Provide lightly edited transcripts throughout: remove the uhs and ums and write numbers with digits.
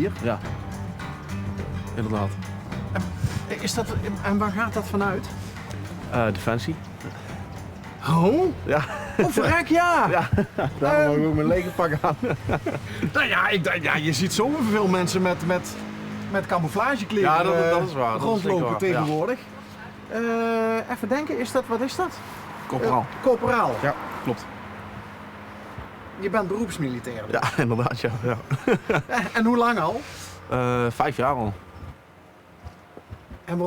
hier. Ja, inderdaad. En waar gaat dat vanuit? Defensie. Oh? Ja. Oh, verrek, ja! Ja, daarom heb ik ook mijn legerpak aan. Nou ja, je ziet zoveel mensen met camouflagekleren Ja, dat is waar. Dat is rondlopen zeker waar, tegenwoordig. Even denken, wat is dat? Corporaal. Corporaal. Ja, klopt. Je bent beroepsmilitair. Ja, inderdaad, ja. En hoe lang al? 5 jaar al. En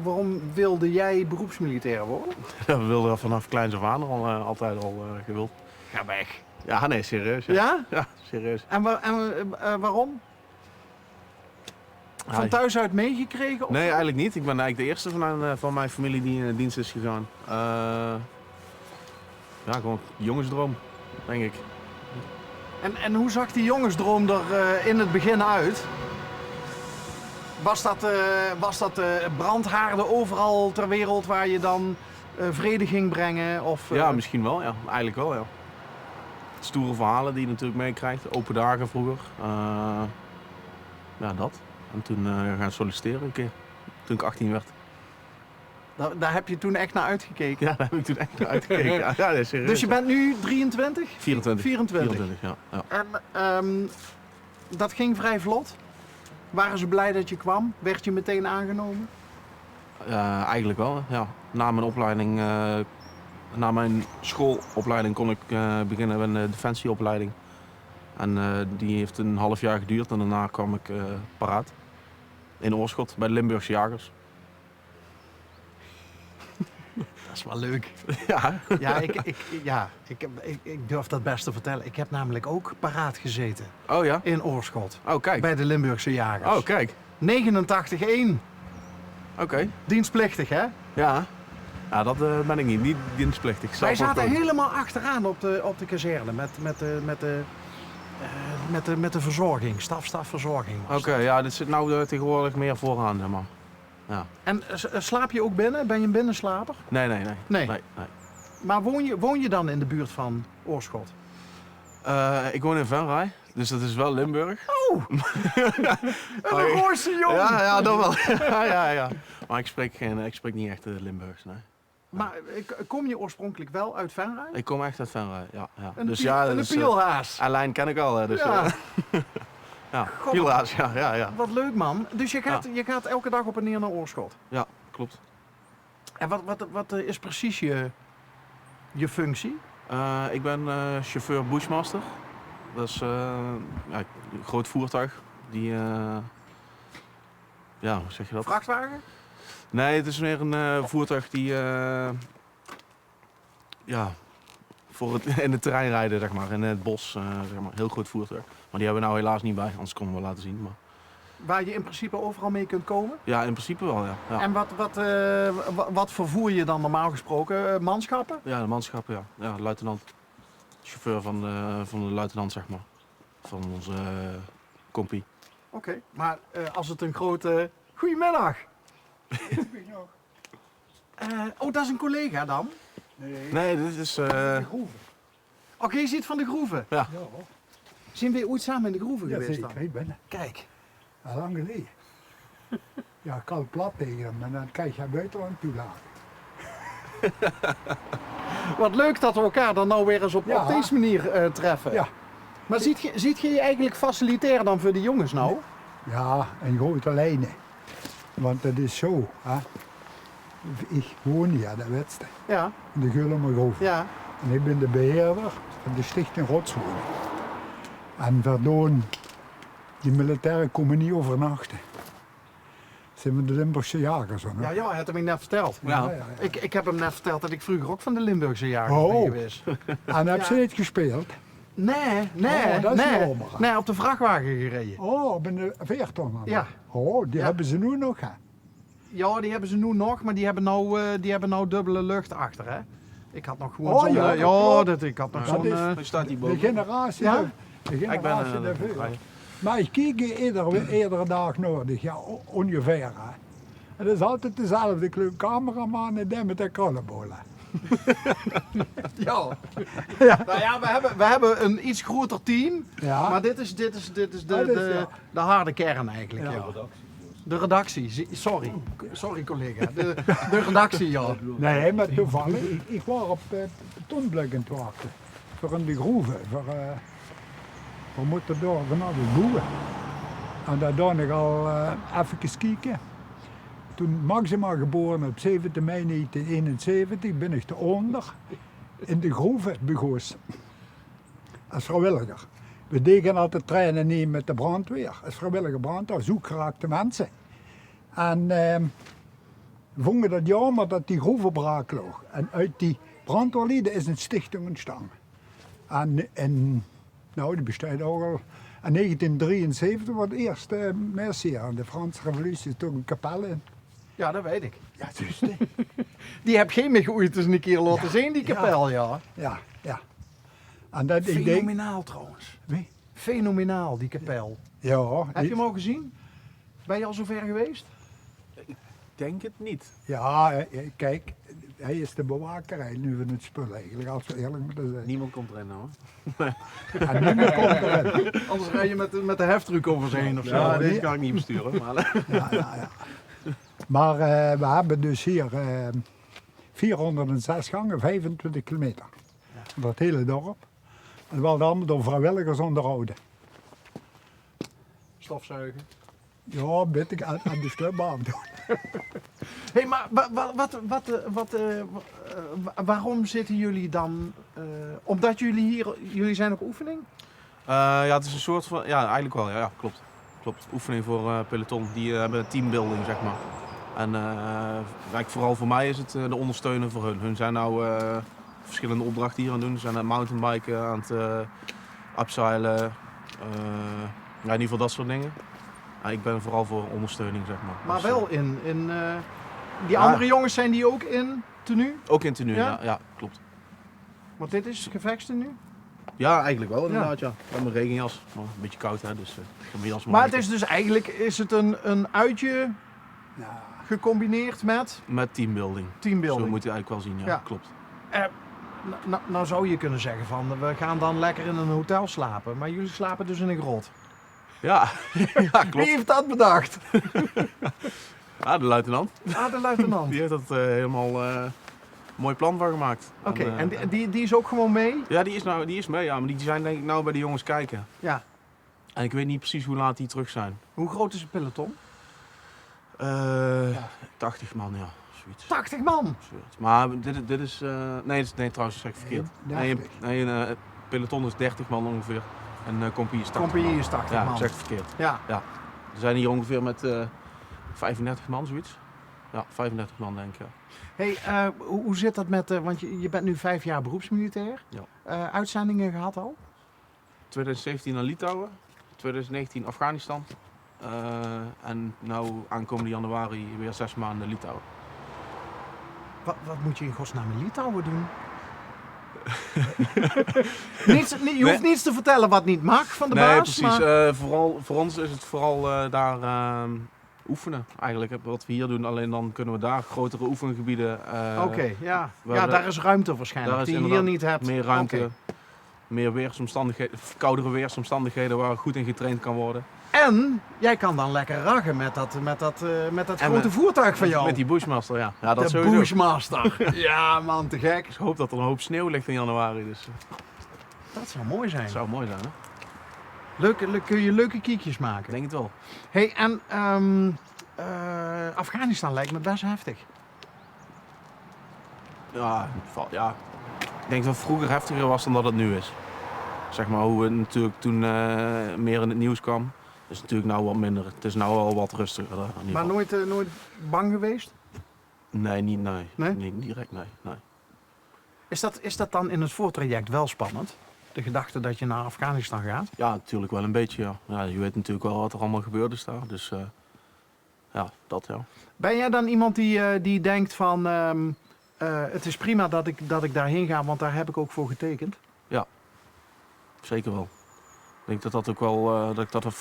waarom wilde jij beroepsmilitair worden? Ja, we wilden er vanaf kleins af aan altijd al gewild. Ga weg. Ja, nee, serieus. Ja? Ja, serieus. En waarom? Van thuis uit meegekregen? Of? Nee, eigenlijk niet. Ik ben eigenlijk de eerste van mijn familie die in de dienst is gegaan. Ja, gewoon jongensdroom, denk ik. En hoe zag die jongensdroom er in het begin uit? Was dat brandhaarden overal ter wereld waar je dan vrede ging brengen? Of, Ja, misschien wel, ja. Eigenlijk wel, ja. Stoere verhalen die je natuurlijk meekrijgt. Open dagen vroeger. Ja, dat. En toen gaan solliciteren een keer. Toen ik 18 werd. Daar heb je toen echt naar uitgekeken? Ja, daar heb ik toen echt naar uitgekeken. Ja, nee, serieus. Dus je bent nu 23? 24. 24. Ja. En dat ging vrij vlot? Waren ze blij dat je kwam? Werd je meteen aangenomen? Eigenlijk wel, ja. Na mijn opleiding, na mijn schoolopleiding kon ik beginnen met een defensieopleiding. En die heeft een half jaar geduurd en daarna kwam ik paraat. In Oorschot, bij de Limburgse Jagers. Dat is wel leuk. Ja. Ja, ik durf dat best te vertellen. Ik heb namelijk ook paraat gezeten Oh ja? in Oorschot. Oh kijk. Bij de Limburgse Jagers. Oh kijk. 89-1. Oké. Dienstplichtig, hè? Ja. Ja, dat ben ik niet dienstplichtig. Wij Zelf ook zaten nooit. helemaal achteraan op de kazerne met de verzorging, stafverzorging. Oké, ja, dit zit nou tegenwoordig meer vooraan, zeg maar. Ja. En slaap je ook binnen? Ben je een binnenslaper? Nee. Nee. Maar woon je dan in de buurt van Oorschot? Ik woon in Venray, dus dat is wel Limburg. Oh! Een Gooise jongen! Ja, dat wel. ja. Maar ik spreek niet echt Limburgs, nee. Maar kom je oorspronkelijk wel uit Venray? Ik kom echt uit Venray, ja. Een pielhaas. Alain ken ik al, hè, dus... Ja. Ja, God. pielhaas, ja. Wat leuk, man. Dus je gaat elke dag op en neer naar Oorschot? Ja, klopt. En wat is precies je functie? Ik ben chauffeur Bushmaster. Dat is een groot voertuig. Die, ja, hoe zeg je dat? Vrachtwagen? Nee, het is meer een voertuig die ja, voor het in het terrein rijden, zeg maar, in het bos, zeg maar. Heel groot voertuig. Maar die hebben we nou helaas niet bij, anders konden we wel laten zien. Maar... Waar je in principe overal mee kunt komen? Ja, in principe wel, ja. En wat vervoer je dan normaal gesproken? Manschappen? Ja, de manschappen, ja. Ja, luitenant. Chauffeur van de luitenant, zeg maar. Van onze compie. Oké. Maar als het een grote... Goedemiddag! Oh, dat is een collega dan? Nee, dit is... Oké, je zit van de groeven. Ja. Zijn we ooit samen in de groeven Ja, geweest dan? zeker. Ik ben Kijk. al lang geleden. Ja, ik kan plat tegen hem en dan krijg je buiten aan toelaten. Wat leuk dat we elkaar dan nou weer eens op Ja. deze manier treffen. Ja. Maar ziet je eigenlijk facilitair dan voor de jongens nou? Ja, en grote lijnen. Want het is zo, hè. Ik woon hier aan de wedstrijd, Ja, in de Gullemergroef. ja. En ik ben de beheerder van de Stichting Rotswoning. En verdoon, die militairen komen niet overnachten. Zijn we de Limburgse jagers, hoor. Ja, hij had hem net verteld. Ja. Ik heb hem net verteld dat ik vroeger ook van de Limburgse jagers Oh. ben geweest. En heb ze niet gespeeld? Nee, Oh, dat is jammer. Nee, op de vrachtwagen gereden. Oh, ben de 40 man. Ja. Oh, die Ja. hebben ze nu nog, hè? Ja, die hebben ze nu nog, maar die hebben nou dubbele lucht achter, hè. Ik had nog gewoon Oh, zo'n... ja, dat ja, klopt. ik had nog Dat zo'n... is- Hij staat hier De boven. generatie, Ja? de Ik ben generatie daarvoor. rijden. Maar ik kijk iedere dag nodig, ja, ongeveer. Hè. Het is altijd dezelfde cameraman en die met de krullenbollen. Ja. Ja. Nou ja, we hebben een iets groter team. Ja. Maar dit is de harde kern eigenlijk. Ja. De redactie. Sorry collega. De redactie, ja. Nee, maar toevallig, ik was op betonblok aan het wachten. Voor in de groeven. We moeten door vanaf de boeren. En daar dan ik al even kijken. Toen Maxima geboren op 7 mei 1971 ben ik eronder in de groeven begonnen. Als vrijwilliger. We deden altijd trainen niet met de brandweer. Als vrijwilliger brandweer, zoekgeraakte mensen. En we vonden dat jammer dat die groeven braak lag. En uit die brandweerlieden is een stichting ontstaan. En nou, die bestaat ook al. In 1973 was het eerste Messie aan de Franse revolutie, toch een kapel in. Ja, dat weet ik. Ja, dus Die heb geen meer ooit eens een keer laten zien, die kapel, ja. ja. En dat, ik denk, Fenomenaal trouwens. wie? Fenomenaal, die kapel. Ja, Heb je hem al gezien? Ben je al zover geweest? Denk het niet. ja, kijk, hij is de bewakerij nu van het spul eigenlijk, als we eerlijk moeten zijn. Niemand komt erin hoor. En niemand komt erin. Anders rij je met de heftruck over ze heen of zo. Ja, nee. deze kan ik niet besturen. Maar Ja. Maar we hebben dus hier 406 gangen, 25 kilometer. Dat hele dorp. En we hadden allemaal door vrijwilligers onderhouden. Stofzuigen. Ja, weet ik, aan de stubaan doen. Hé, maar waarom zitten jullie dan? Omdat jullie zijn op oefening? ja, het is een soort van, ja eigenlijk wel, ja klopt. Oefening voor peloton, die hebben teambuilding zeg maar. En eigenlijk vooral voor mij is het de ondersteunen voor hun. Hun zijn nou verschillende opdrachten hier aan het doen. Ze zijn aan het mountainbiken, aan het upseilen, ja, in ieder geval dat soort dingen. Ja, ik ben vooral voor ondersteuning zeg maar. Maar Dus, wel in die ja. andere jongens zijn die ook in tenue? ook in tenue, Ja? ja, klopt. Want dit is gevechtstenue. Ja, eigenlijk wel inderdaad ja. Met mijn regenjas, maar een beetje koud hè, dus ik heb mijn jas Maar het is dus eigenlijk een uitje Ja. gecombineerd met met teambuilding. Zo teambuilding. moet je het eigenlijk wel zien, ja, Ja. klopt. Nou zou je kunnen zeggen van we gaan dan lekker in een hotel slapen, maar jullie slapen dus in een grot. Ja, ja klopt. Wie heeft dat bedacht? Ja, de luitenant. Ah, de luitenant. Die heeft dat helemaal een mooi plan van gemaakt. Oké, en die is ook gewoon mee? Ja, die is mee, ja, maar die zijn denk ik nou bij de jongens kijken. Ja. En ik weet niet precies hoe laat die terug zijn. Hoe groot is het peloton? 80 man, ja, zoiets. 80 man! Zoiets. Maar dit is, nee trouwens, zeg ik verkeerd. Nee, 30. het peloton is 30 man ongeveer. En compagnie is 80 Compagnie man. is 80 Ja, man. zeg ik verkeerd. Ja. We zijn hier ongeveer met 35 man, zoiets. Ja, 35 man denk ik, ja. Hey, hoe zit dat met, want je bent nu 5 jaar beroepsmilitair. Ja. Uitzendingen gehad al? 2017 naar Litouwen, 2019 Afghanistan. En nu aankomende januari weer 6 maanden Litouwen. Wat moet je in godsnaam in Litouwen doen? Je hoeft niets te vertellen wat niet mag van de Nee, baas. precies. Maar... Voor ons is het vooral daar oefenen eigenlijk. Wat we hier doen, alleen dan kunnen we daar grotere oefengebieden. Oké, ja. we Ja, hebben- daar is ruimte waarschijnlijk, daar is die je hier inderdaad niet hebt. meer ruimte, Oké. meer weersomstandigheden, koudere weersomstandigheden waar goed in getraind kan worden. En jij kan dan lekker raggen met dat En grote met- voertuig van jou. Met die Bushmaster, ja. Ja, dat de sowieso. Bushmaster. Ja man, te gek. Ik hoop dat er een hoop sneeuw ligt in januari, dus Dat zou mooi zijn. dat zou mooi zijn, hè? Kun je leuke kiekjes Ik maken. denk het wel. Hey, en Afghanistan lijkt me best heftig. Ja, ik denk dat het vroeger heftiger was dan dat het nu is. Zeg maar hoe het natuurlijk toen meer in het nieuws kwam. Is natuurlijk nou wat minder. Het is nou wel wat rustiger. In ieder Maar geval. nooit bang geweest? Nee, niet Nee? Niet direct, nee. Is dat dan in het voortraject wel spannend? De gedachte dat je naar Afghanistan gaat? Ja, natuurlijk wel een beetje, ja. Ja, je weet natuurlijk wel wat er allemaal gebeurd is daar. Dus ja, dat ja. Ben jij dan iemand die denkt van... het is prima dat ik daarheen ga, want daar heb ik ook voor getekend? Zeker wel. Ik denk dat dat ook wel, dat ik dat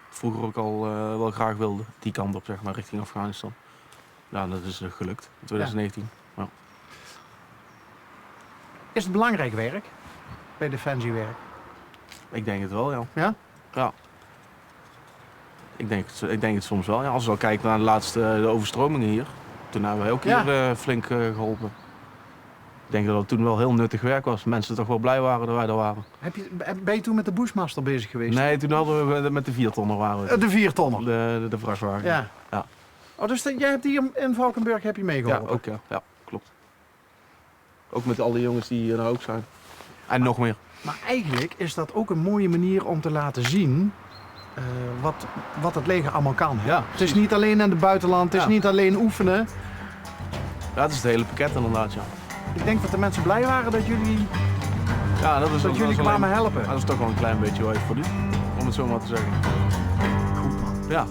vroeger ook al wel graag wilde. Die kant op, zeg maar, richting Afghanistan. Ja, dat is gelukt in 2019. Ja. Is het belangrijk werk? Bij Defensiewerk? Ik denk het wel, ja. Ja? Ja. Ik denk het soms wel. Ja. Als je al kijkt naar de overstromingen hier. Toen hebben wij ook hier flink geholpen. Ik denk dat het toen wel heel nuttig werk was. Mensen toch wel blij waren dat wij er waren. Ben je toen met de Bushmaster bezig geweest? Nee, toen hadden we met de 4-tonner waren we. De 4-tonner? De vrachtwagen. Ja. Ja. Oh, dus jij hebt hier in Valkenburg heb je Ja, meegeholpen? ook ja. Ja, klopt. Ook met al die jongens die hier nou ook zijn. En nog meer. Maar eigenlijk is dat ook een mooie manier om te laten zien wat het leger allemaal kan. Hè? Ja, Het is niet alleen in het buitenland, het is Ja. niet alleen oefenen. Ja, het is het hele pakket inderdaad, ja. Ik denk dat de mensen blij waren dat jullie, Ja, dat dat jullie kwamen helpen. Dat is toch wel een klein beetje wat je voor doet, om het zo maar te zeggen. Goed man. Ja.